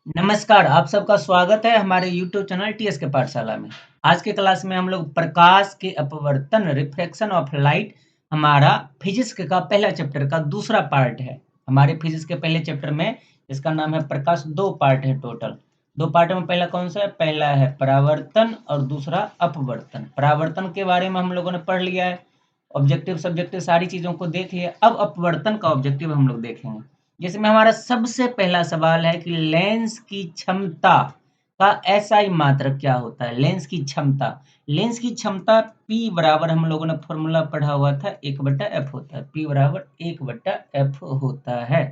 नमस्कार, आप सबका स्वागत है हमारे यूट्यूब चैनल टीएस के पाठशाला में। आज के क्लास में हम लोग प्रकाश के अपवर्तन रिफ्रैक्शन ऑफ लाइट हमारा फिजिक्स का पहला चैप्टर का दूसरा पार्ट है। हमारे फिजिक्स के पहले चैप्टर में इसका नाम है प्रकाश, 2 पार्ट है टोटल। 2 पार्ट में पहला कौन सा है? पहला है परावर्तन और दूसरा अपवर्तन। परावर्तन के बारे में हम लोगों ने पढ़ लिया है, ऑब्जेक्टिव सब्जेक्टिव सारी चीज़ों को देख लिया। अब अपवर्तन का ऑब्जेक्टिव हम लोग देखेंगे। जिसमें हमारा सबसे पहला सवाल है कि लेंस की क्षमता का एसआई मात्रक क्या होता है? लेंस की क्षमता। लेंस की क्षमता P बराबर हम लोगों ने फॉर्मूला पढ़ा हुआ था 1/f होता है। P बराबर 1/f होता है।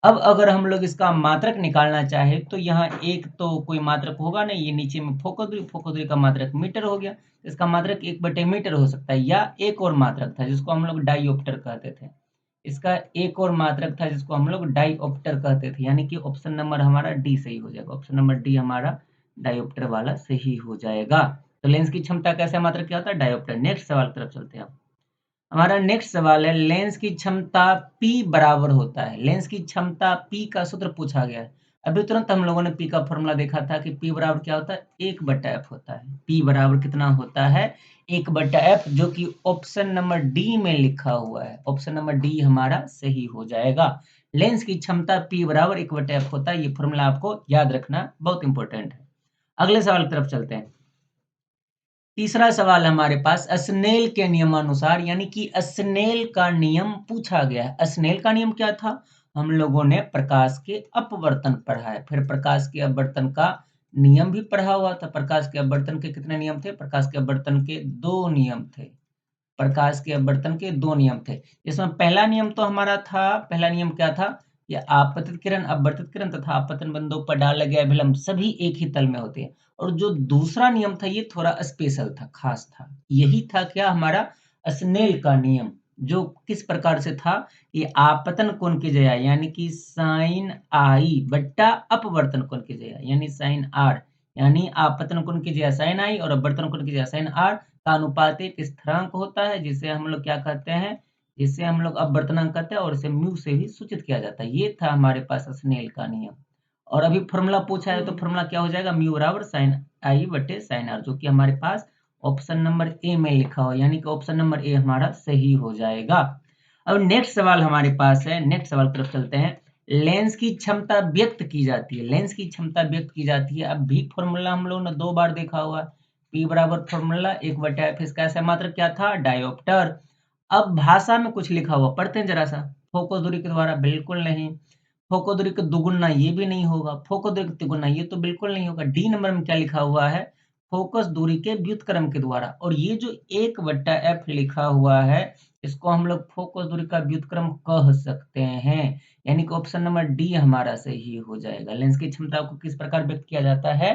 अब अगर हम लोग इसका मात्रक निकालना चाहे तो यहाँ एक तो कोई मात्रक होगा नहीं, ये नीचे में फोकस दूरी का मात्रक मीटर हो गया। इसका मात्रक 1/मीटर हो सकता है, या एक और मात्रक था जिसको हम लोग डाइऑप्टर कहते थे। इसका एक और मात्रक था जिसको हम लोग डाइऑप्टर कहते थे, यानी कि ऑप्शन नंबर हमारा डी सही हो जाएगा। ऑप्शन नंबर डी हमारा डाइऑप्टर वाला सही हो जाएगा। तो लेंस की क्षमता कैसा मात्रक क्या होता है? डाइऑप्टर। नेक्स्ट सवाल की तरफ चलते हैं। हमारा नेक्स्ट सवाल है, लेंस की क्षमता P बराबर होता है। लेंस की क्षमता P का सूत्र पूछा गया है। अभी तुरंत हम लोगों ने P का फॉर्मूला देखा था कि P बराबर क्या होता है? 1/f होता है। P बराबर कितना होता है? 1/f, जो कि ऑप्शन नंबर डी में लिखा हुआ है। ऑप्शन नंबर डी हमारा सही हो जाएगा। लेंस की क्षमता P बराबर 1/f होता है। ये फॉर्मूला आपको याद रखना बहुत इंपॉर्टेंट है। अगले सवाल की तरफ चलते हैं। तीसरा सवाल हमारे पास स्नेल के नियमानुसार, यानी कि स्नेल का नियम पूछा गया है। स्नेल का नियम क्या था? हम लोगों ने प्रकाश के अपवर्तन पढ़ा है, फिर प्रकाश के अपवर्तन का नियम भी पढ़ा हुआ था। प्रकाश के अपवर्तन के कितने नियम थे? प्रकाश के अपवर्तन के 2 नियम थे। प्रकाश के अपवर्तन के 2 नियम थे। इसमें पहला नियम तो हमारा था, पहला नियम क्या था? कि आपतित किरण, अपवर्तित किरण तथा आपतन बिंदु पर डाला गया अभिलंब सभी एक ही तल में होते हैं। और जो दूसरा नियम था ये थोड़ा स्पेशल था, खास था। यही था क्या? हमारा स्नेल का नियम, जो किस प्रकार से था कि आपतन कोण की जगह यानी कि साइन आई बट्टा अपवर्तन कोण की जगह यानी साइन आर, यानी आपतन कोण की जगह साइन आई और अपवर्तन कोण की जगह साइन आर का अनुपातिक स्थिरांक होता है, जिसे हम लोग क्या कहते हैं? जिसे हम लोग अपवर्तनांक कहते हैं और इसे म्यू से भी सूचित किया जाता है। ये था हमारे पास स्नेल का नियम। और अभी फॉर्मूला पूछा है तो फॉर्मूला क्या हो जाएगा? म्यू बराबर साइन आई बटे साइन आर, जो कि हमारे पास ऑप्शन नंबर ए में लिखा हो, यानी कि ऑप्शन नंबर ए हमारा सही हो जाएगा। अब नेक्स्ट सवाल हमारे पास है, नेक्स्ट सवाल की तरफ चलते हैं। लेंस की क्षमता व्यक्त की जाती है, लेंस की क्षमता व्यक्त की जाती है। अब भी फॉर्मूला हम लोग ने 2 बार देखा हुआ है। P बराबर फॉर्मूला 1/f, इसका ऐसा मात्रक क्या था? डायोप्टर। अब भाषा में कुछ लिखा हुआ, पढ़ते हैं जरा सा। फोकस दूरी के द्वारा, बिल्कुल नहीं। फोकस दूरी का दुगुना, ये भी नहीं होगा। फोकस दूरी का तिगुना, ये तो बिल्कुल नहीं होगा। डी नंबर में क्या लिखा हुआ है? फोकस दूरी के व्युत्क्रम के द्वारा। और ये जो 1/f लिखा हुआ है, इसको हम लोग फोकस दूरी का व्युत्क्रम कह सकते हैं, यानी कि ऑप्शन नंबर डी हमारा सही हो जाएगा। लेंस की क्षमता को किस प्रकार व्यक्त किया जाता है?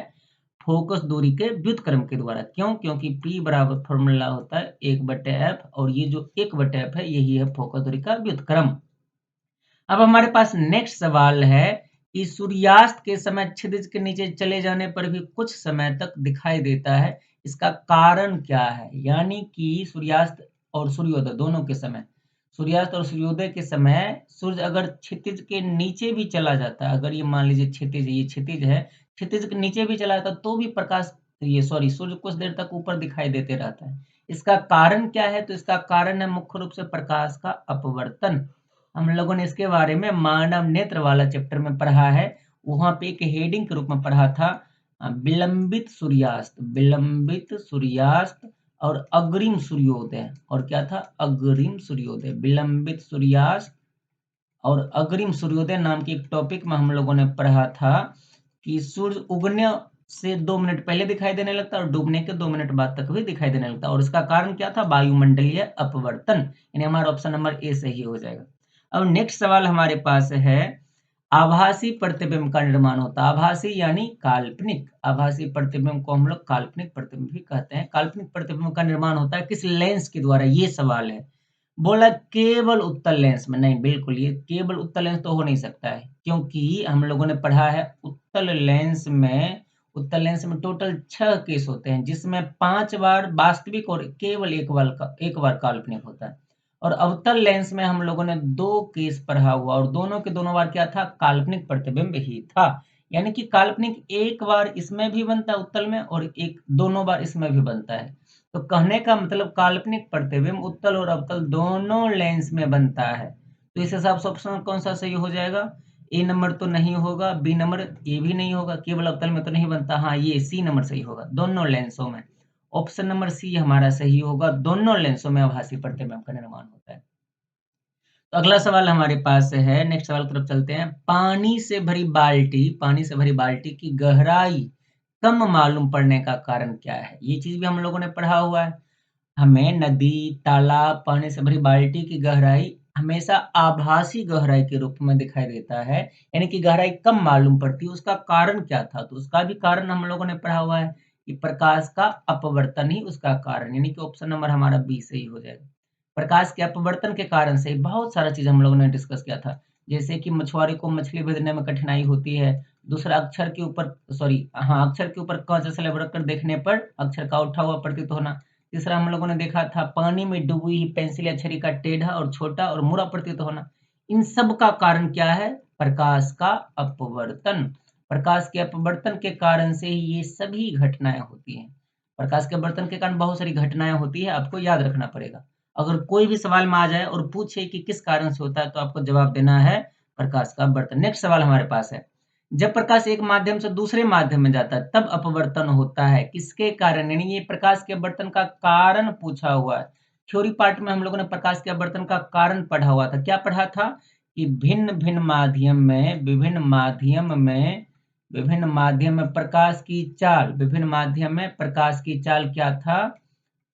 फोकस दूरी के व्युत्क्रम के द्वारा। क्यों? क्योंकि P बराबर फॉर्मूला होता है 1/f, और ये जो 1/f है यही है फोकस दूरी का व्युत्क्रम। अब हमारे पास नेक्स्ट सवाल है कि सूर्यास्त के समय क्षितिज के नीचे चले जाने पर भी कुछ समय तक दिखाई देता है, इसका कारण क्या है? यानी कि सूर्यास्त और सूर्योदय दोनों के समय, सूर्यास्त और सूर्योदय के समय सूर्य अगर क्षितिज के नीचे भी चला जाता है, अगर ये मान लीजिए क्षितिज, ये क्षितिज है, क्षितिज के नीचे भी चला जाता है तो भी प्रकाश, ये सॉरी, सूर्य कुछ देर तक ऊपर दिखाई देते रहता है। इसका कारण क्या है? तो इसका कारण है मुख्य रूप से प्रकाश का अपवर्तन। हम लोगों ने इसके बारे में मानव नेत्र वाला चैप्टर में पढ़ा है। वहाँ पे एक हेडिंग के रूप में पढ़ा था, विलंबित सूर्यास्त, विलंबित सूर्यास्त और अग्रिम सूर्योदय। और क्या था? अग्रिम सूर्योदय। विलंबित सूर्यास्त और अग्रिम सूर्योदय नाम के एक टॉपिक में हम लोगों ने पढ़ा था कि सूर्य उगने से 2 मिनट पहले दिखाई देने लगता है और डूबने के 2 मिनट बाद तक भी दिखाई देने लगता है। और इसका कारण क्या था? वायुमंडलीय अपवर्तन। यानी हमारा ऑप्शन नंबर ए सही हो जाएगा। अब नेक्स्ट सवाल हमारे पास है, आभासी प्रतिबिंब का निर्माण होता है। आभासी यानी काल्पनिक। आभासी प्रतिबिंब को हम लोग काल्पनिक प्रतिबिंब भी कहते हैं। काल्पनिक प्रतिबिंब का निर्माण होता है किस लेंस के द्वारा? ये सवाल है। बोला केवल उत्तल लेंस में। नहीं, बिल्कुल ये केवल उत्तल लेंस तो हो नहीं सकता है, क्योंकि हम लोगों ने पढ़ा है उत्तल लेंस में टोटल 6 केस होते हैं, जिसमें 5 बार वास्तविक और केवल एक बार काल्पनिक होता है। और अवतल लेंस में हम लोगों ने 2 केस पढ़ा हुआ और दोनों के दोनों बार क्या था? काल्पनिक प्रतिबिंब ही था। यानी कि काल्पनिक एक बार इसमें भी बनता है उत्तल में और एक दोनों बार इसमें भी बनता है। तो कहने का मतलब काल्पनिक प्रतिबिंब उत्तल और अवतल दोनों लेंस में बनता है। तो इस हिसाब से ऑप्शन कौन सा सही हो जाएगा? ए नंबर तो नहीं होगा, बी नंबर ये भी नहीं होगा, केवल अवतल में तो नहीं बनता। हाँ, ये सी नंबर सही होगा, दोनों लेंसों में। ऑप्शन नंबर सी हमारा सही होगा, दोनों लेंसों में आभासी प्रतिबिंब का निर्माण होता है। तो अगला सवाल हमारे पास है, नेक्स्ट सवाल की तरफ चलते हैं। पानी से भरी बाल्टी की गहराई कम मालूम पड़ने का कारण क्या है? ये चीज़ भी हम लोगों ने पढ़ा हुआ है। हमें नदी, तालाब, पानी से भरी बाल्टी की गहराई हमेशा आभासी गहराई के रूप में दिखाई देता है, यानी कि गहराई कम मालूम पड़ती है। उसका कारण क्या था? तो उसका भी कारण हम लोगों ने पढ़ा हुआ है कि प्रकाश का अपवर्तन ही उसका कारण, यानी कि ऑप्शन नंबर हमारा बी सही हो जाएगा। प्रकाश के अपवर्तन के कारण से बहुत सारा चीज़ हम लोगों ने डिस्कस किया था। जैसे कि मछुआरे को मछली भेजने में कठिनाई होती है। दूसरा अक्षर के ऊपर क जैसा रख कर देखने पर अक्षर का उठा हुआ प्रतीत होना। तीसरा हम लोगों ने देखा था पानी में डूबी हुई पेंसिल या छड़ी का टेढ़ा और छोटा और मुड़ा प्रतीत होना। इन सब का कारण क्या है? प्रकाश का अपवर्तन। प्रकाश के अपवर्तन के कारण से ही ये सभी घटनाएँ होती हैं। प्रकाश के अपवर्तन के कारण बहुत सारी घटनाएँ होती है, आपको याद रखना पड़ेगा। अगर कोई भी सवाल में आ जाए और पूछे कि किस कारण से होता है, तो आपको जवाब देना है प्रकाश का अपवर्तन। नेक्स्ट सवाल हमारे पास है, जब प्रकाश एक माध्यम से दूसरे माध्यम में जाता है, तब अपवर्तन होता है। किसके कारण? यानी ये प्रकाश के अपवर्तन का कारण पूछा हुआ है। थ्योरी पार्ट में हम लोगों ने प्रकाश के अपवर्तन का कारण पढ़ा हुआ था। क्या पढ़ा था? कि विभिन्न माध्यम में प्रकाश की चाल क्या था?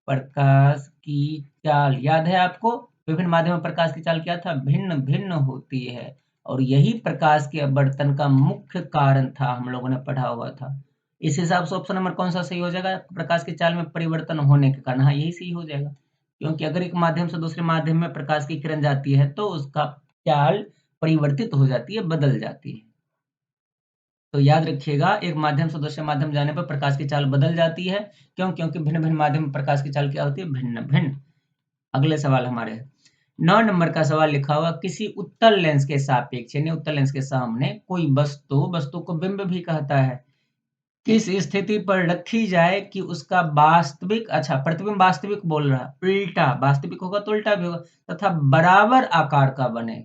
प्रकाश की चाल याद है आपको? विभिन्न माध्यम में प्रकाश की चाल क्या था? भिन्न-भिन्न होती है और यही प्रकाश के अपवर्तन का मुख्य कारण था, हम लोगों ने पढ़ा हुआ था। इस हिसाब से ऑप्शन नंबर कौन-सा सही हो जाएगा? प्रकाश की चाल में परिवर्तन होने के कारण। हाँ, यही सही हो जाएगा। क्योंकि अगर एक माध्यम से दूसरे माध्यम में प्रकाश की किरण जाती है, तो उसका चाल परिवर्तित हो जाती है, बदल जाती है। तो याद रखिएगा, एक माध्यम से दूसरे माध्यम जाने पर प्रकाश की चाल बदल जाती है। क्यों? क्योंकि भिन्न-भिन्न माध्यम में प्रकाश की चाल क्या होती है? भिन्न-भिन्न। अगले सवाल हमारे हैं। 9 नंबर का सवाल लिखा हुआ, किसी उत्तल लेंस के सापेक्ष यानी उत्तल लेंस के सामने कोई वस्तु को बिंब भी कहता है, किस स्थिति पर रखी जाए कि उसका प्रतिबिंब वास्तविक बोल रहा है, उल्टा वास्तविक होगा तो उल्टा भी होगा तथा बराबर आकार का बने।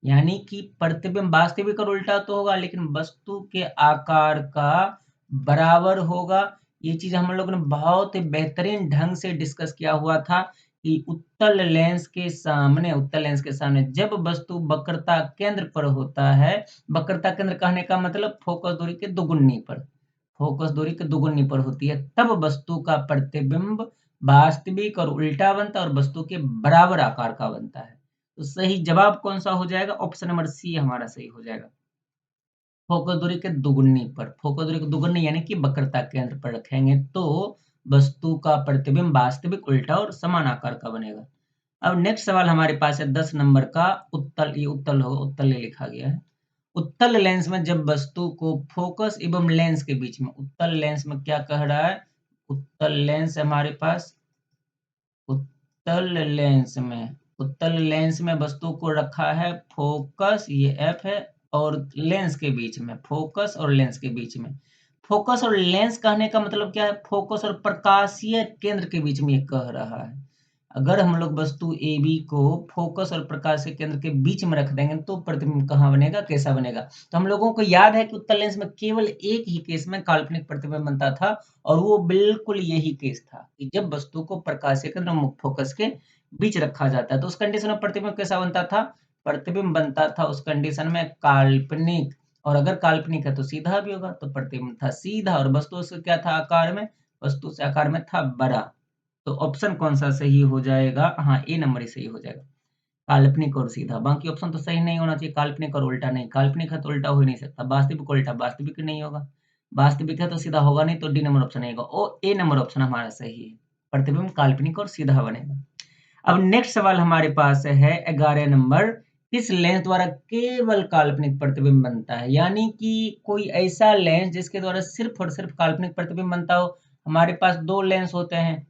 यानी कि प्रतिबिंब वास्तविक और उल्टा तो होगा, लेकिन वस्तु के आकार का बराबर होगा। ये चीज हम लोगों ने बहुत ही बेहतरीन ढंग से डिस्कस किया हुआ था कि उत्तल लेंस के सामने जब वस्तु वक्रता केंद्र पर होता है, वक्रता केंद्र कहने का मतलब फोकस दूरी के दुगुनी पर, फोकस दूरी के दुगुनी पर होती है, तब वस्तु का प्रतिबिंब वास्तविक और उल्टा बनता है और वस्तु के बराबर आकार का बनता है। तो सही जवाब कौन सा हो जाएगा? ऑप्शन नंबर सी हमारा सही हो जाएगा। फोकस दूरी के दुगुनी पर, फोकस दूरी के दुगुनी यानी कि वक्रता केंद्र पर रखेंगे तो वस्तु का प्रतिबिंब वास्तविक, उल्टा और समान आकार का बनेगा। अब नेक्स्ट सवाल हमारे पास है 10 नंबर का। ये उत्तल होगा, उत्तल ये लिखा गया है। उत्तल लेंस में जब वस्तु को फोकस एवं लेंस के बीच में, उत्तल लेंस में क्या कह रहा है? उत्तल लेंस हमारे पास उत्तल लेंस में वस्तु को रखा है फोकस, ये एफ है, और लेंस के बीच में, फोकस और लेंस के बीच में। फोकस और लेंस कहने का मतलब क्या है? फोकस और प्रकाशीय केंद्र के बीच में ये कह रहा है। अगर हम लोग वस्तु AB को फोकस और प्रकाश के केंद्र के बीच में रख देंगे तो प्रतिबिंब कहाँ बनेगा, कैसा बनेगा? तो हम लोगों को याद है कि उत्तल लेंस में केवल एक ही केस में काल्पनिक प्रतिबिंब बनता था और वो बिल्कुल यही केस था कि जब वस्तु को प्रकाश के केंद्र और फोकस के बीच रखा जाता है तो उस कंडीशन में प्रतिबिंब कैसा बनता था? प्रतिबिंब बनता था उस कंडीशन में काल्पनिक, और अगर काल्पनिक है तो सीधा भी होगा, तो प्रतिबिंब था सीधा और वस्तु से क्या था आकार में? वस्तु से आकार में था बड़ा। तो ऑप्शन कौन-सा सही हो जाएगा? हाँ, ए नंबर ही सही हो जाएगा। काल्पनिक और सीधा, बाकी ऑप्शन तो सही नहीं होना चाहिए, काल्पनिक और उल्टा नहीं, काल्पनिक है तो उल्टा हो ही नहीं सकता, वास्तविक उल्टा, वास्तविक नहीं होगा, वास्तविक है तो सीधा होगा नहीं, तो डी नंबर ऑप्शन नहीं होगा। ए नंबर ऑप्शन हमारा सही है, प्रतिबिंब काल्पनिक और सीधा बनेगा। अब नेक्स्ट सवाल हमारे पास है 11 नंबर, किस लेंस द्वारा केवल काल्पनिक प्रतिबिंब बनता है? यानी कि कोई ऐसा लेंस जिसके द्वारा सिर्फ और सिर्फ काल्पनिक प्रतिबिंब बनता हो। हमारे पास 2 लेंस होते हैं,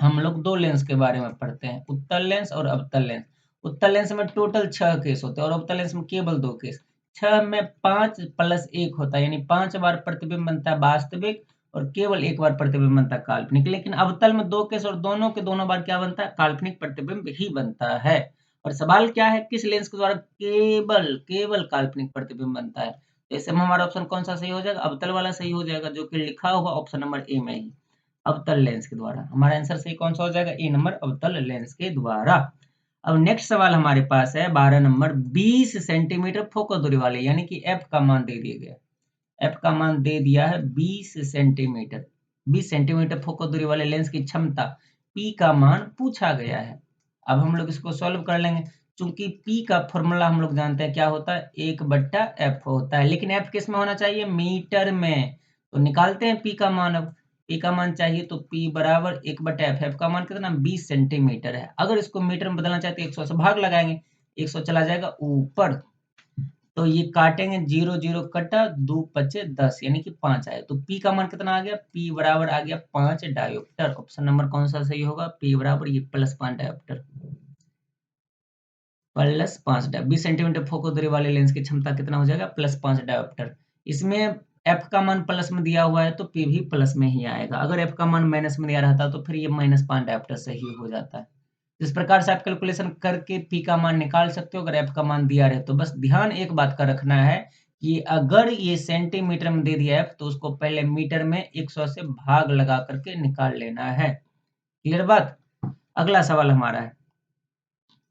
हम लोग 2 लेंस के बारे में पढ़ते हैं, उत्तल लेंस और अवतल लेंस। उत्तल लेंस में टोटल 6 केस होते हैं और अवतल लेंस में केवल 2 केस। 6 में 5 प्लस 1 होता है, यानी 5 बार प्रतिबिंब बनता है वास्तविक और केवल 1 बार प्रतिबिंब बनता है काल्पनिक। लेकिन अवतल में 2 केस और दोनों के दोनों बार क्या बनता है? काल्पनिक प्रतिबिंब ही बनता है। और सवाल क्या है? किस लेंस के द्वारा केवल केवल काल्पनिक प्रतिबिंब बनता है? तो ऐसे में हमारा ऑप्शन कौन सा सही हो जाएगा? अवतल वाला सही हो जाएगा, जो कि लिखा हुआ ऑप्शन नंबर ए में ही, अवतल लेंस के द्वारा। हमारा आंसर सही कौन सा हो जाएगा? ए नंबर, अवतल लेंस के द्वारा। अब नेक्स्ट सवाल हमारे पास है 12 नंबर, 20 सेंटीमीटर फोकस दूरी वाले, यानी कि एफ का मान दे दिया गया। एफ का मान दे दिया है 20 सेंटीमीटर। 20 सेंटीमीटर फोकस दूरी वाले लेंस की क्षमता पी का मान पूछा गया है। अब हम लोग इसको सॉल्व कर लेंगे। चूंकि पी का फॉर्मूला हम लोग जानते हैं क्या होता है? 1/f होता है, लेकिन एफ किस में होना चाहिए? मीटर में। तो निकालते हैं पी का मान। अब पी का मान चाहिए तो पी बराबर 1/f। एफ का मान कितना? 20 सेंटीमीटर है। अगर इसको मीटर में बदलना चाहते हैं 100 से भाग लगाएंगे, 100 चला जाएगा ऊपर, तो ये काटेंगे, 0 0 कटा, 2 पचे 10, यानी कि 5 आया। तो पी का मान कितना आ गया? पी बराबर आ गया 5 डायोप्टर। ऑप्शन नंबर कौन सा सही होगा? पी बराबर ये +5 डायोप्टर, +5 डायोप्टर। 20 सेंटीमीटर फोकस दूरी वाले लेंस की क्षमता कितना हो जाएगा? +5 डायोप्टर। इसमें एफ का मान प्लस में दिया हुआ है तो पी भी प्लस में ही आएगा। अगर एफ का मान माइनस में दिया रहता तो फिर ये -5 डायोप्टर सही हो जाता है। इस प्रकार से आप कैलकुलेशन करके पी का मान निकाल सकते हो अगर एफ का मान दिया रहे तो। बस ध्यान एक बात का रखना है कि अगर ये सेंटीमीटर में दे दिया एफ तो उसको पहले मीटर में 100 से भाग लगा करके निकाल लेना है। क्लियर बात? अगला सवाल हमारा है,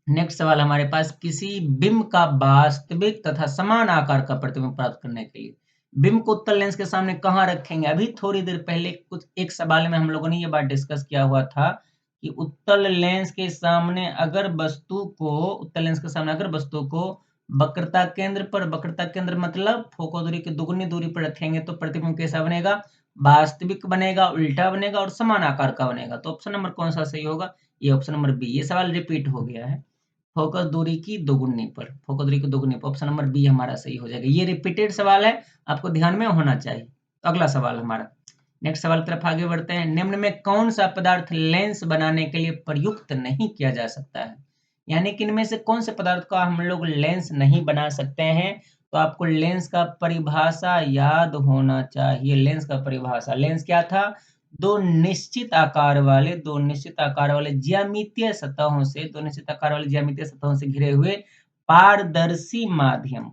नेक्स्ट सवाल हमारे पास, किसी बिंब का वास्तविक तथा समान आकार का प्रतिबिंब प्राप्त करने के लिए बिंब को उत्तल लेंस के सामने कहाँ रखेंगे? अभी थोड़ी देर पहले कुछ एक सवाल में हम लोगों ने ये बात डिस्कस किया हुआ था कि उत्तल लेंस के सामने अगर वस्तु को, उत्तल लेंस के सामने अगर वस्तु को वक्रता केंद्र पर, वक्रता केंद्र मतलब फोकस दूरी की दुगुनी दूरी पर रखेंगे तो प्रतिबिंब कैसा बनेगा? वास्तविक बनेगा, उल्टा बनेगा और समान आकार का बनेगा। तो ऑप्शन नंबर कौन सा सही होगा? ये ऑप्शन नंबर बी। ये सवाल रिपीट हो गया है, फोकस दूरी की दोगुनी पर, फोकस दूरी की दोगुनी पर। ऑप्शन नंबर बी हमारा सही हो जाएगा। ये रिपीटेड सवाल है, आपको ध्यान में होना चाहिए। तो अगला सवाल हमारा, नेक्स्ट सवाल की तरफ आगे बढ़ते हैं। निम्न में कौन सा पदार्थ लेंस बनाने के लिए प्रयुक्त नहीं किया जा सकता है? यानी कि इनमें से कौन से पदार्थ का हम लोग लेंस नहीं बना सकते हैं? तो आपको लेंस का परिभाषा याद होना चाहिए। लेंस का परिभाषा, लेंस क्या था? दो निश्चित आकार वाले ज्यामितीय सतहों से, दो निश्चित आकार वाले ज्यामितीय सतहों से घिरे हुए पारदर्शी माध्यम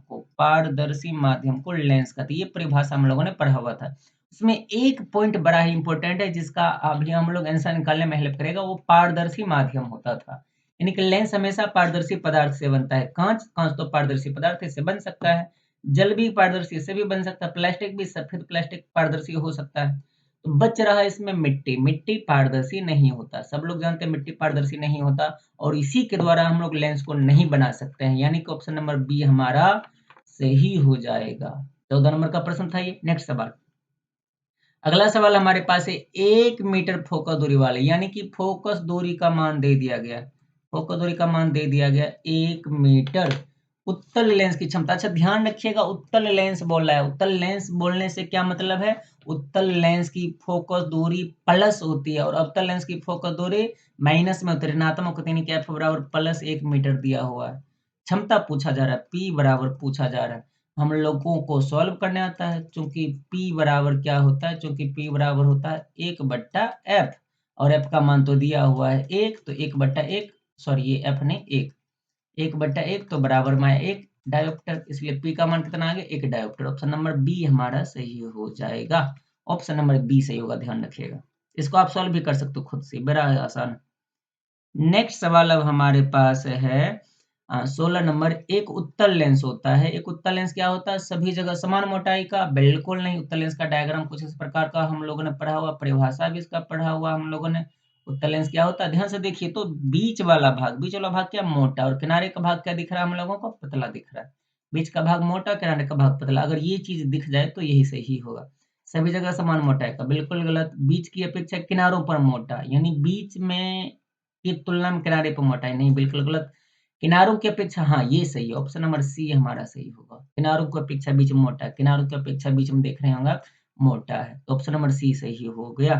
को लेंस कहते हैं। ये परिभाषा हम लोगों ने पढ़ा हुआ था। उसमें एक पॉइंट बड़ा ही इंपॉर्टेंट है जिसका अभी हम लोग आंसर निकालने में हेल्प करेगा, वो पारदर्शी माध्यम होता था। यानी कि लेंस हमेशा पारदर्शी पदार्थ से बनता है। कांच, कांच तो पारदर्शी पदार्थ इससे बन सकता है। जल भी पारदर्शी इससे भी बन सकता है। प्लास्टिक भी, सफेद प्लास्टिक पारदर्शी हो सकता है। तो बच रहा है इसमें मिट्टी। मिट्टी पारदर्शी नहीं होता, सब लोग जानते हैं मिट्टी पारदर्शी नहीं होता, और इसी के द्वारा हम लोग लेंस को नहीं बना सकते हैं। यानी कि ऑप्शन नंबर बी हमारा सही हो जाएगा। 14 नंबर का प्रश्न था ये। नेक्स्ट सवाल, अगला सवाल हमारे पास है 1 मीटर फोकस दूरी वाले, यानी कि फोकस दूरी का मान दे दिया गया, फोकस दूरी का मान दे दिया गया 1 मीटर उत्तल लेंस की क्षमता। अच्छा ध्यान रखिएगा, उत्तल लेंस बोल रहा है। उत्तल लेंस बोलने से क्या मतलब है? उत्तल लेंस की फोकस दूरी प्लस होती है और अवतल लेंस की फोकस दूरी माइनस में होती है, ऋणात्मक होती है, यानी कि एफ बराबर +1 मीटर दिया हुआ है। क्षमता पूछा जा रहा है, पी बराबर पूछा जा रहा है। हम लोगों को सॉल्व करने आता है, चूंकि P बराबर क्या होता है? चूंकि P बराबर होता है 1/f, और f का मान तो दिया हुआ है 1, तो 1/1, सॉरी ये f नहीं 1, 1/1 तो बराबर में 1 डायोप्टर, इसलिए P का मान कितना आ गया? 1 डायोप्टर। ऑप्शन नंबर बी हमारा सही हो जाएगा। ऑप्शन नंबर बी सही होगा, ध्यान रखिएगा। इसको आप सॉल्व भी कर सकते हो खुद से, बड़ा आसान। नेक्स्ट सवाल अब हमारे पास है 16 नंबर, एक उत्तल लेंस होता है। एक उत्तल लेंस क्या होता है? सभी जगह समान मोटाई का? बिल्कुल नहीं। उत्तल लेंस का डायग्राम कुछ इस प्रकार का हम लोगों ने पढ़ा हुआ, परिभाषा भी इसका पढ़ा हुआ हम लोगों ने। उत्तल लेंस क्या होता है? ध्यान से देखिए तो बीच वाला भाग क्या? मोटा, और किनारे का भाग क्या दिख रहा है हम लोगों को? पतला दिख रहा है। बीच का भाग मोटा, किनारे का भाग पतला। अगर ये चीज दिख जाए तो यही सही होगा। सभी जगह समान मोटाई का, बिल्कुल गलत। बीच की अपेक्षा किनारों पर मोटा, यानी बीच में की तुलना में किनारे पर मोटाई नहीं, बिल्कुल गलत। किनारों की अपेक्षा, हाँ ये सही है, ऑप्शन नंबर सी हमारा सही होगा। किनारों की अपेक्षा बीच में मोटा है, किनारों की अपेक्षा बीच में देख रहे होंगे आप, मोटा है, तो ऑप्शन नंबर सी सही हो गया।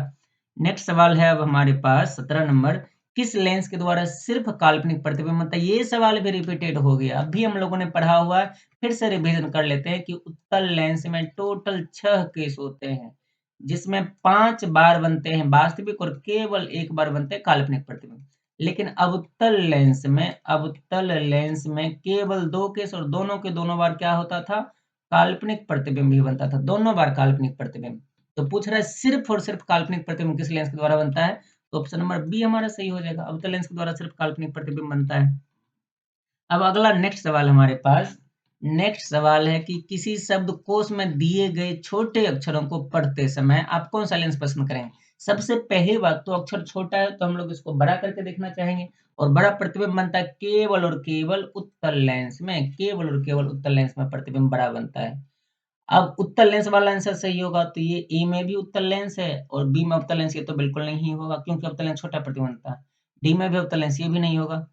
नेक्स्ट सवाल है अब हमारे पास 17 नंबर, किस लेंस के द्वारा सिर्फ काल्पनिक प्रतिबिंब बनता है? ये सवाल भी रिपीटेड हो गया। अभी हम लोगों ने पढ़ा हुआ है, फिर से रिवीजन कर लेते हैं कि उत्तल लेंस में टोटल 6 केस होते हैं, जिसमें 5 बार बनते हैं वास्तविक और केवल 1 बार बनते हैं काल्पनिक प्रतिबिंब। लेकिन अवतल लेंस में केवल 2 केस और दोनों के दोनों बार क्या होता था? काल्पनिक प्रतिबिंब ही बनता था, दोनों बार काल्पनिक प्रतिबिंब। तो पूछ रहा है सिर्फ और सिर्फ काल्पनिक प्रतिबिंब किस लेंस के द्वारा बनता है? तो ऑप्शन नंबर बी हमारा सही हो जाएगा, अवतल लेंस के द्वारा सिर्फ काल्पनिक प्रतिबिंब बनता है। अब अगला नेक्स्ट सवाल हमारे पास, नेक्स्ट सवाल है कि किसी शब्दकोश में दिए गए छोटे अक्षरों को पढ़ते समय आप कौन सा लेंस पसंद करेंगे? सबसे पहली बात तो अक्षर छोटा है तो हम लोग इसको बड़ा करके देखना चाहेंगे, और बड़ा प्रतिबिंब बनता है केवल और केवल उत्तल लेंस में, केवल और केवल उत्तल लेंस में प्रतिबिंब बड़ा बनता है। अब उत्तल लेंस वाला आंसर सही होगा तो ये ए में भी उत्तल लेंस है और बी में अवतल लेंस, ये तो बिल्कुल नहीं होगा क्योंकि अवतल लेंस छोटा प्रतिबिंब बनता है। डी में भी अवतल लेंस, ये भी नहीं होगा।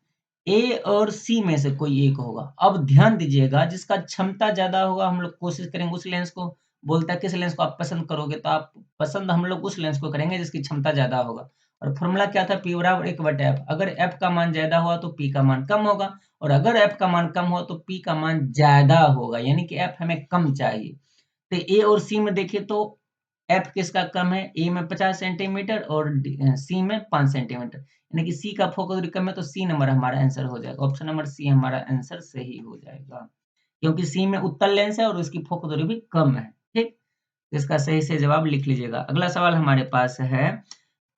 ए और सी में से कोई एक होगा। अब ध्यान दीजिएगा, जिसका क्षमता ज़्यादा होगा हम लोग कोशिश करेंगे उस लेंस को, बोलता है किस लेंस को आप पसंद करोगे, तो आप पसंद हम लोग उस लेंस को करेंगे जिसकी क्षमता ज़्यादा होगा। और फ़ॉर्मूला क्या था? P बराबर 1/f। अगर f का मान ज़्यादा हुआ तो P का मान कम होगा, और अगर f का मान कम हुआ तो P का मान ज़्यादा होगा, यानी कि f हमें कम चाहिए। तो ए और सी में देखिए तो एफ किसका कम है? ए में 50 सेंटीमीटर और सी में 5 सेंटीमीटर, यानी कि सी का फोकस दूरी कम है, तो सी नंबर हमारा आंसर हो जाएगा। ऑप्शन नंबर सी हमारा आंसर सही हो जाएगा, क्योंकि सी में उत्तल लेंस है और उसकी फोकस दूरी भी कम है। ठीक, इसका सही से जवाब लिख लीजिएगा। अगला सवाल हमारे पास है,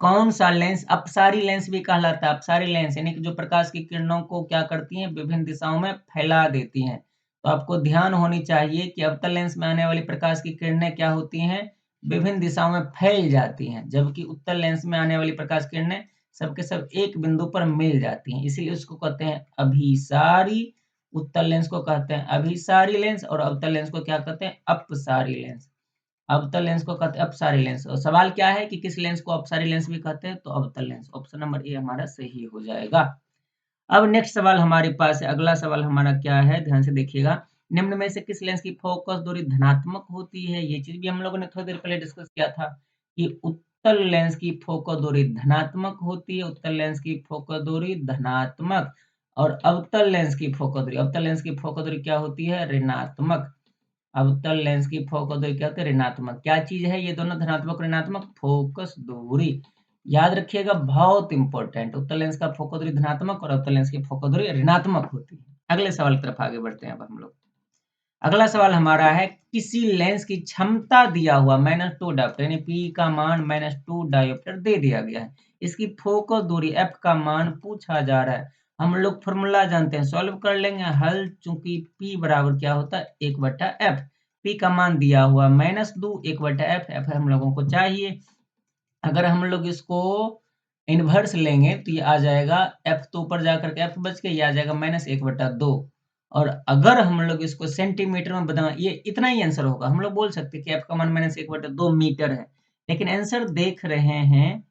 कौन सा लेंस अपसारी लेंस भी कहलाता है? अपसारी लेंस यानी कि जो प्रकाश की किरणों को क्या करती हैं? विभिन्न दिशाओं में फैला देती हैं। तो आपको ध्यान होनी चाहिए कि अवतल लेंस में आने वाली प्रकाश की किरणें क्या होती हैं? विभिन्न दिशाओं में फैल जाती हैं, जबकि उत्तल लेंस में आने वाली प्रकाश किरणें सब के सब एक बिंदु पर मिल जाती हैं, इसीलिए उसको कहते हैं अभिसारी। उत्तल लेंस को कहते हैं अभिसारी लेंस और अवतल लेंस को क्या कहते हैं? अपसारी लेंस। अवतल लेंस को कहते हैं अपसारी लेंस, और सवाल क्या है कि किस लेंस को अपसारी लेंस भी कहते हैं? तो अवतल लेंस। ऑप्शन नंबर ए हमारा सही हो जाएगा। अब नेक्स्ट सवाल हमारे पास है, अगला सवाल हमारा क्या है, ध्यान से देखिएगा। निम्न में से किस लेंस की फोकस दूरी धनात्मक होती है? ये चीज भी हम लोगों ने थोड़ी देर पहले डिस्कस किया था कि उत्तल लेंस की फोकस दूरी धनात्मक होती है, उत्तल लेंस की फोकस दूरी धनात्मक, और अवतल लेंस की फोकस दूरी क्या होती है? ऋणात्मक। अवतल लेंस की फोकस दूरी क्या होती है? ऋणात्मक। क्या चीज है ये दोनों, धनात्मक और ऋणात्मक? फोकस दूरी। याद रखिएगा, बहुत इंपॉर्टेंट। उत्तल लेंस का फोकस दूरी धनात्मक और अवतल लेंस की फोकस दूरी ऋणात्मक होती है। अगले सवाल की तरफ आगे बढ़ते हैं अब हम लोग। अगला सवाल हमारा है, किसी लेंस की क्षमता दिया हुआ -2 डायोप्टर, यानी P का मान -2 डायोप्टर दे दिया गया है। इसकी फोकस दूरी F का मान पूछा जा रहा है। हम लोग फॉर्मूला जानते हैं, सॉल्व कर लेंगे हल, चूंकि P बराबर क्या होता है? 1/f। P का मान दिया हुआ -2 1/f, F हम लोगों को चाहिए। अगर हम लोग इसको इन्वर्स लेंगे तो ये आ जाएगा, F तो ऊपर जाकर के F बच के ये आ जाएगा -1/2। और अगर हम लोग इसको सेंटीमीटर में बदलना, ये इतना ही आंसर होगा। हम लोग बोल सकते हैं कि F का मान -1/2 मीटर है, लेकिन आंसर देख रहे हैं,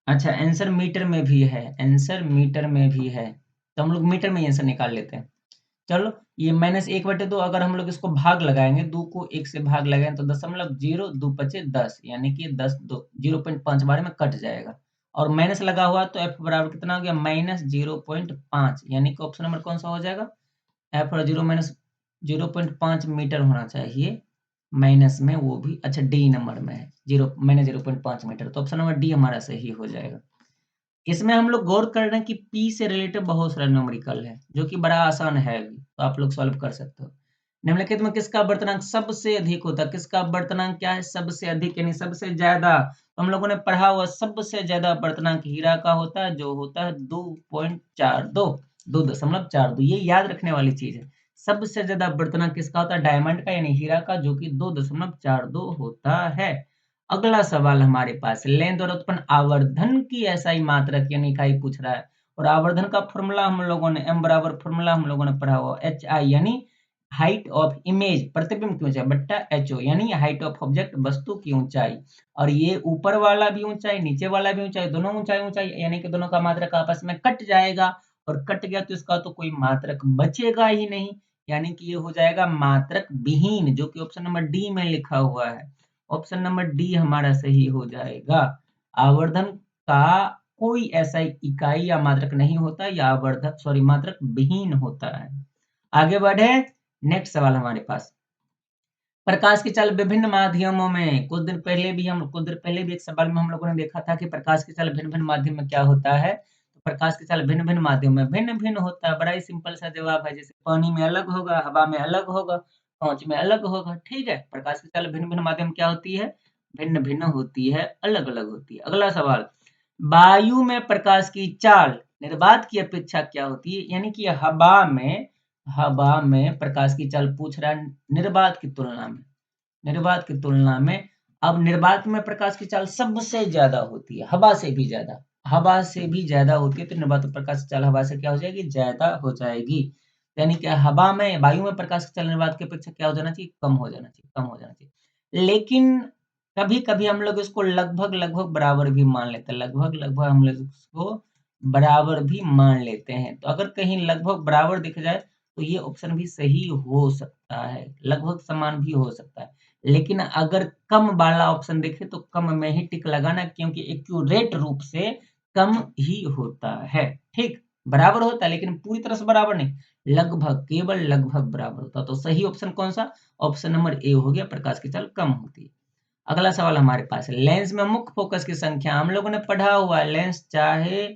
अच्छा आंसर मीटर में भी है, आंसर मीटर में भी है, तो हम लोग मीटर में आंसर निकाल लेते हैं। चलो, ये -1/2, अगर हम लोग इसको भाग लगाएँगे, 2 को 1 से भाग लगाएँ तो 0.0 2 पचे 10, यानी कि 10 दो 0.5 बार में कट जाएगा, और माइनस लगा हुआ तो f बराबर कितना हो गया? -0.5, यानी कि ऑप्शन नंबर कौन-सा हो जाएगा? f और 0 माइनस 0.5 मीटर होना चाहिए, माइनस में वो भी, अच्छा डी नंबर में है, 0 मीटर, तो ऑप्शन नंबर डी हमारा सही हो जाएगा। इसमें हम लोग गौर कर रहे हैं कि P से रिलेटेड बहुत सारा न्यूमेरिकल है, जो कि बड़ा आसान है भी, तो आप लोग सॉल्व कर सकते हो। निम्नलिखित में किसका अपवर्तनांक सबसे अधिक होता है? किसका अपवर्तनांक क्या है? सबसे अधिक, यानी सबसे ज्यादा। तो हम लोगों ने पढ़ा हुआ, सबसे ज्यादा अपवर्तनांक हीरा का होता है, जो होता है 2.42, 2.42। ये याद रखने वाली चीज है। सबसे ज्यादा अपवर्तनांक किसका होता है? डायमंड का, यानी हीरा का, जो कि 2.42 होता है। अगला सवाल हमारे पास, लेंस द्वारा उत्पन्न आवर्धन की एसआई मात्रक यानी इकाई पूछ रहा है, और आवर्धन का फॉर्मूला हम लोगों ने m बराबर फॉर्मूला हम लोगों ने पढ़ा हुआ hi, यानी हाइट ऑफ इमेज, प्रतिबिंब की ऊंचाई, बट्टा ho, यानी हाइट ऑफ ऑब्जेक्ट, वस्तु की ऊंचाई। और ये ऊपर वाला भी ऊंचाई, नीचे वाला भी ऊंचाई, दोनों ऊंचाई ऊंचाई, यानी कि दोनों का मात्रक आपस में कट जाएगा, और कट गया तो इसका तो कोई मात्रक बचेगा ही नहीं, यानी कि ये हो जाएगा मात्रक विहीन, जो कि ऑप्शन नंबर डी में लिखा हुआ है। ऑप्शन नंबर डी हमारा सही हो जाएगा। आवर्धन का कोई ऐसा इकाई या मात्रक नहीं होता या आवर्धक मात्रक विहीन होता है। आगे बढ़े, नेक्स्ट सवाल हमारे पास, प्रकाश की चाल विभिन्न माध्यमों में, कुछ देर पहले भी एक सवाल में हम लोगों ने देखा था कि प्रकाश की चाल भिन्न भिन्न माध्यम में क्या होता है। तो प्रकाश की चाल भिन्न भिन्न माध्यम में भिन्न भिन्न होता है। बड़ा ही सिंपल सा जवाब है, जैसे पानी में अलग होगा, हवा में अलग होगा, कांच में अलग होगा। ठीक है, प्रकाश की चाल भिन्न भिन्न माध्यम क्या होती है, भिन्न भिन्न होती है, अलग अलग होती है। अगला सवाल, वायु में प्रकाश की चाल निर्वात की अपेक्षा क्या होती है, यानी कि हवा में प्रकाश की चाल पूछ रहा है निर्वात की तुलना में, निर्वात की तुलना में। अब निर्वात में प्रकाश की चाल सबसे ज्यादा होती है, हवा से भी ज्यादा, हवा से भी ज्यादा होती है। तो निर्वात में प्रकाश की चाल हवा से क्या हो जाएगी, ज्यादा हो जाएगी। यानी कि वायु में प्रकाश की चाल निर्वात की अपेक्षा क्या हो जाना चाहिए, कम हो जाना चाहिए, कम हो जाना चाहिए। लेकिन कभी कभी हम लोग इसको लगभग लगभग बराबर भी मान लेते हैं, लगभग लगभग हम लोग इसको बराबर भी मान लेते हैं। तो अगर कहीं लगभग बराबर दिख जाए तो ये ऑप्शन भी सही हो सकता है, लगभग समान भी हो सकता है। लेकिन अगर कम वाला ऑप्शन देखे तो कम में ही टिक लगाना, क्योंकि एक्यूरेट रूप से कम ही होता है। ठीक, बराबर होता है लेकिन पूरी तरह से बराबर नहीं, लगभग, केवल लगभग बराबर होता है। तो सही ऑप्शन कौन सा, ऑप्शन नंबर ए हो गया, प्रकाश की चाल कम होती है। अगला सवाल हमारे पास है, लेंस में मुख्य फोकस की संख्या, हम लोगों ने पढ़ा हुआ है, लेंस चाहे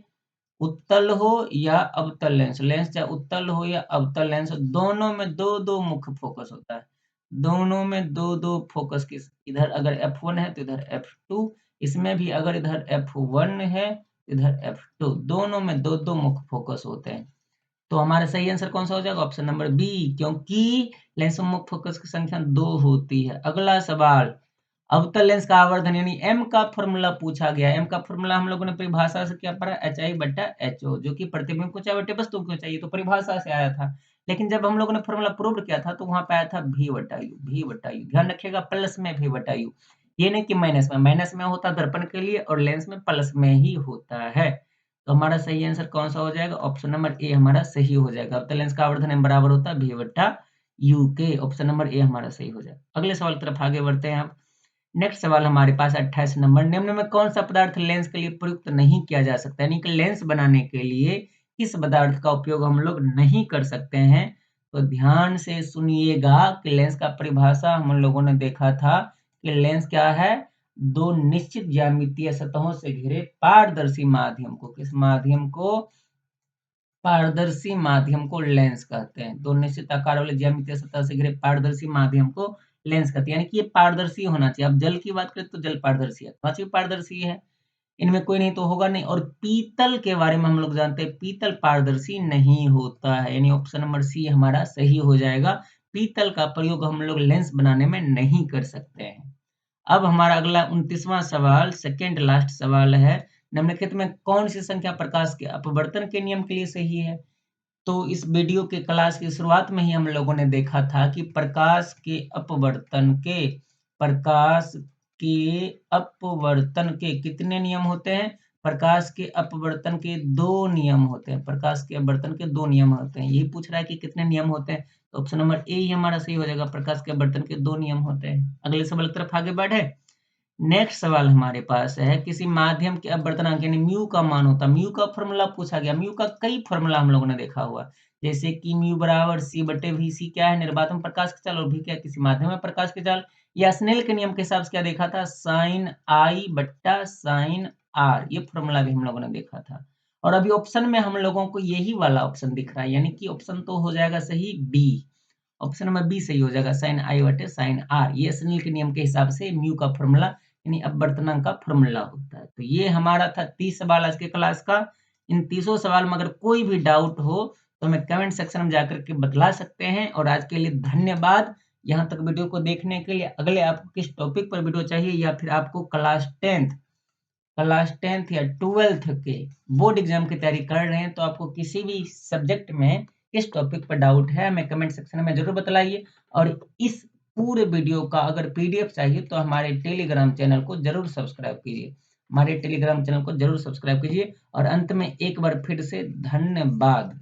उत्तल हो या अवतल लेंस, लेंस चाहे उत्तल हो या अवतल लेंस, दोनों में दो दो मुख्य फोकस होता है, दोनों में दो दो फोकस की, इधर अगर F1 है तो इधर F2, इसमें भी अगर इधर F1 है इधर F2, दोनों में दो दो मुख्य फोकस होते हैं। तो हमारा सही आंसर कौन सा हो जाएगा, ऑप्शन नंबर बी, क्योंकि लेंस में मुख्य फोकस की संख्या दो होती है। अगला सवाल, अवतल लेंस का आवर्धन यानी एम का फॉर्मूला पूछा गया। एम का फॉर्मूला हम लोगों ने परिभाषा से क्या पढ़ा, HI/HO, जो कि प्रतिबिंब को ऊंचाई बटे वस्तु की ऊंचाई, तो परिभाषा से आया था। लेकिन जब हम लोगों ने फॉर्मूला प्रूव किया था तो वहां पे आया था V/U। ध्यान रखिएगा, प्लस में V/U, ये नहीं कि माइनस में, माइनस में होता दर्पण के लिए और लेंस में प्लस में ही होता है। तो हमारा सही आंसर कौन सा हो जाएगा, ऑप्शन नंबर ए हमारा सही हो जाएगा। अवतल लेंस का आवर्धन एम बराबर होता है V/U के, ऑप्शन नंबर ए हमारा सही हो जाएगा। अगले सवाल की तरफ आगे बढ़ते हैं आप। नेक्स्ट सवाल हमारे पास 28 नंबर, निम्न में कौन सा पदार्थ लेंस के लिए प्रयुक्त नहीं किया जा सकता, यानी कि लेंस बनाने के लिए किस पदार्थ का उपयोग हम लोग नहीं कर सकते हैं। तो ध्यान से सुनिएगा कि लेंस का परिभाषा हम लोगों ने देखा था कि लेंस क्या है, दो निश्चित ज्यामितीय सतहों से घिरे पारदर्शी माध्यम को, किस माध्यम को, पारदर्शी माध्यम को लेंस कहते हैं। दो निश्चित आकार वाले ज्यामितीय सतह से घिरे पारदर्शी माध्यम को लेंस कहते हैं, यानी कि ये पारदर्शी होना चाहिए। अब जल की बात करें तो जल पारदर्शी है, कांच भी पारदर्शी है, इनमें कोई नहीं तो होगा नहीं। और पीतल के बारे में हम लोग जानते हैं, पीतल पारदर्शी नहीं होता है, यानी ऑप्शन नंबर सी हमारा सही हो जाएगा। पीतल का प्रयोग हम लोग लेंस बनाने में नहीं कर सकते हैं। अब हमारा अगला 29वां सवाल, सेकंड लास्ट सवाल है, निम्नलिखित में कौन सी संख्या प्रकाश के अपवर्तन के नियम के लिए सही है। तो इस वीडियो के क्लास की शुरुआत में ही हम लोगों ने देखा था कि प्रकाश के अपवर्तन के कितने नियम होते हैं, प्रकाश के अपवर्तन के दो नियम होते हैं, प्रकाश के अपवर्तन के दो नियम होते हैं। यही पूछ रहा है कि कितने नियम होते हैं, तो ऑप्शन नंबर ए ही हमारा सही हो जाएगा, प्रकाश के अपवर्तन के दो नियम होते हैं। अगले सवाल की तरफ आगे बढ़े, नेक्स्ट सवाल हमारे पास है, किसी माध्यम के अपवर्तनांक यानी म्यू का मान होता है, म्यू का फॉर्मूला पूछा गया। म्यू का कई फॉर्मूला हम लोगों ने देखा हुआ, जैसे कि म्यू बराबर C/V, क्या है, निर्वात में प्रकाश की चाल, और भी क्या, किसी माध्यम में प्रकाश की चाल, या स्नेल के नियम के हिसाब से क्या देखा था, sin I/sin R, ये फॉर्मूला भी हम लोगों ने देखा था। और अभी ऑप्शन में हम लोगों को यही वाला ऑप्शन दिख रहा है, यानी कि ऑप्शन तो हो जाएगा सही बी, ऑप्शन नंबर बी सही हो जाएगा, sin I/sin R, ये स्नेल के नियम के हिसाब से म्यू का फॉर्मूला यानी अपवर्तनांक का फॉर्मूला होता है। तो ये हमारा था 30 सवाल आज के क्लास का। इन 30 सवाल में अगर कोई भी डाउट हो तो हमें कमेंट सेक्शन में जाकर के बतला सकते हैं। और आज के लिए धन्यवाद यहाँ तक वीडियो को देखने के लिए। अगले आपको किस टॉपिक पर वीडियो चाहिए, या फिर आपको क्लास 10th या 12th के बोर्ड एग्जाम की तैयारी कर रहे हैं तो आपको किसी भी सब्जेक्ट में किस टॉपिक पर डाउट है, हमें कमेंट सेक्शन में जरूर बतलाइए। और इस पूरे वीडियो का अगर PDF चाहिए तो हमारे टेलीग्राम चैनल को जरूर सब्सक्राइब कीजिए, हमारे टेलीग्राम चैनल को जरूर सब्सक्राइब कीजिए। और अंत में एक बार फिर से धन्यवाद।